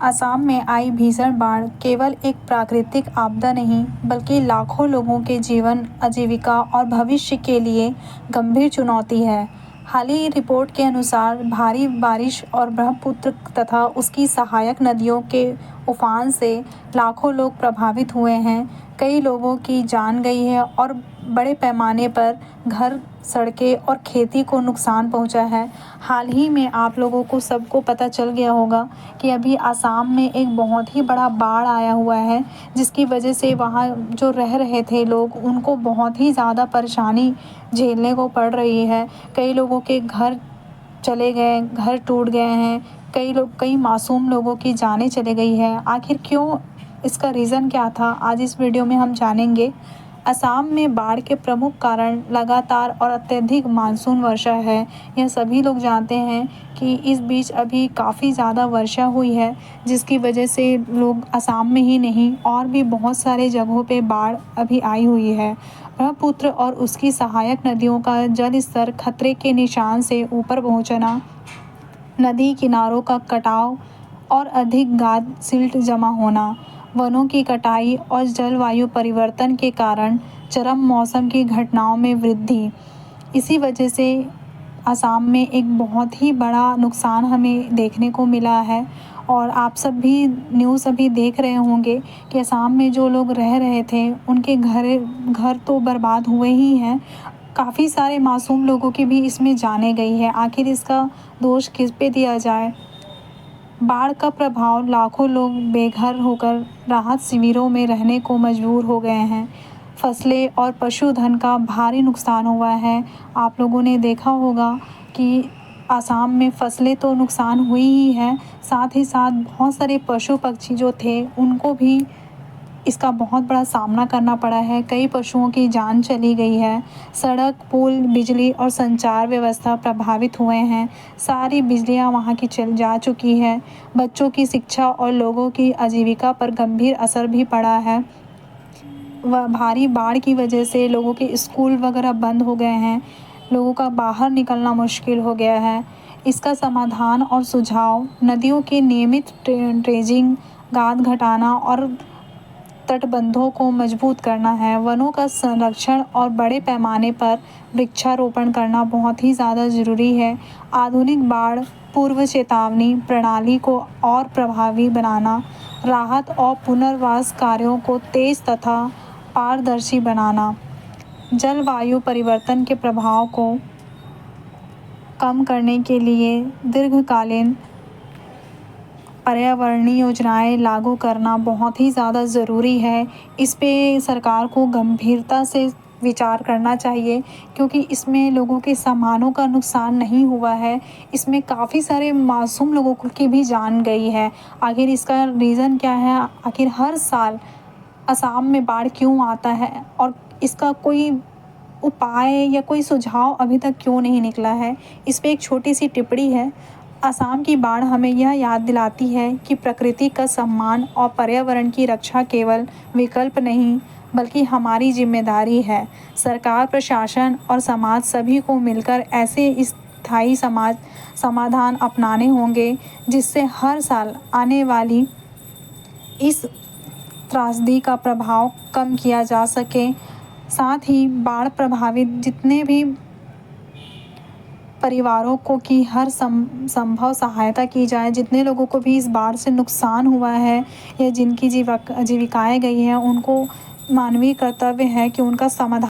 असम में आई भीषण बाढ़ केवल एक प्राकृतिक आपदा नहीं, बल्कि लाखों लोगों के जीवन, आजीविका और भविष्य के लिए गंभीर चुनौती है। हालिया रिपोर्ट के अनुसार भारी बारिश और ब्रह्मपुत्र तथा उसकी सहायक नदियों के उफान से लाखों लोग प्रभावित हुए हैं। कई लोगों की जान गई है और बड़े पैमाने पर घर, सड़कें और खेती को नुकसान पहुंचा है। हाल ही में आप लोगों को सबको पता चल गया होगा कि अभी असम में एक बहुत ही बड़ा बाढ़ आया हुआ है, जिसकी वजह से वहाँ जो रह रहे थे लोग, उनको बहुत ही ज़्यादा परेशानी झेलने को पड़ रही है। कई लोगों के घर चले गए, घर टूट गए हैं। कई मासूम लोगों की जानें चली गई है। आखिर क्यों, इसका रीज़न क्या था, आज इस वीडियो में हम जानेंगे। असम में बाढ़ के प्रमुख कारण लगातार और अत्यधिक मानसून वर्षा है। यह सभी लोग जानते हैं कि इस बीच अभी काफ़ी ज़्यादा वर्षा हुई है, जिसकी वजह से लोग असम में ही नहीं और भी बहुत सारे जगहों पे बाढ़ अभी आई हुई है। ब्रह्मपुत्र और उसकी सहायक नदियों का जल स्तर खतरे के निशान से ऊपर पहुंचना, नदी किनारों का कटाव और अधिक गाद सिल्ट जमा होना, वनों की कटाई और जलवायु परिवर्तन के कारण चरम मौसम की घटनाओं में वृद्धि। इसी वजह से असम में एक बहुत ही बड़ा नुकसान हमें देखने को मिला है। और आप सब भी न्यूज़ अभी देख रहे होंगे कि असम में जो लोग रह रहे थे, उनके घर तो बर्बाद हुए ही हैं। काफ़ी सारे मासूम लोगों की भी इसमें जानें गई है। आखिर इसका दोष किस पे दिया जाए? बाढ़ का प्रभाव, लाखों लोग बेघर होकर राहत शिविरों में रहने को मजबूर हो गए हैं। फसलें और पशुधन का भारी नुकसान हुआ है। आप लोगों ने देखा होगा कि असम में फसलें तो नुकसान हुई ही हैं, साथ ही साथ बहुत सारे पशु पक्षी जो थे, उनको भी इसका बहुत बड़ा सामना करना पड़ा है। कई पशुओं की जान चली गई है। सड़क, पुल, बिजली और संचार व्यवस्था प्रभावित हुए हैं। सारी बिजलियां वहां की चल जा चुकी है। बच्चों की शिक्षा और लोगों की आजीविका पर गंभीर असर भी पड़ा है। भारी बाढ़ की वजह से लोगों के स्कूल वगैरह बंद हो गए हैं। लोगों का बाहर निकलना मुश्किल हो गया है। इसका समाधान और सुझाव नदियों की नियमित ड्रेजिंग, गाद घटाना और तटबंधों को मजबूत करना है। वनों का संरक्षण और बड़े पैमाने पर वृक्षारोपण करना बहुत ही ज़्यादा ज़रूरी है। आधुनिक बाढ़ पूर्व चेतावनी प्रणाली को और प्रभावी बनाना, राहत और पुनर्वास कार्यों को तेज़ तथा पारदर्शी बनाना, जलवायु परिवर्तन के प्रभाव को कम करने के लिए दीर्घकालीन पर्यावरणीय योजनाएं लागू करना बहुत ही ज़्यादा ज़रूरी है। इस पे सरकार को गंभीरता से विचार करना चाहिए, क्योंकि इसमें लोगों के सामानों का नुकसान नहीं हुआ है, इसमें काफ़ी सारे मासूम लोगों की भी जान गई है। आखिर इसका रीज़न क्या है? आखिर हर साल असम में बाढ़ क्यों आता है और इसका कोई उपाय या कोई सुझाव अभी तक क्यों नहीं निकला है? इस पे एक छोटी सी टिप्पणी है। असम की बाढ़ हमें यह याद दिलाती है कि प्रकृति का सम्मान और पर्यावरण की रक्षा केवल विकल्प नहीं, बल्कि हमारी जिम्मेदारी है। सरकार, प्रशासन और समाज सभी को मिलकर ऐसे स्थायी समाधान अपनाने होंगे, जिससे हर साल आने वाली इस त्रासदी का प्रभाव कम किया जा सके। साथ ही बाढ़ प्रभावित जितने भी परिवारों को की हर संभव सहायता की जाए। जितने लोगों को भी इस बाढ़ से नुकसान हुआ है या जिनकी जीविकाएं गई हैं, उनको मानवीय कर्तव्य है कि उनका समाधान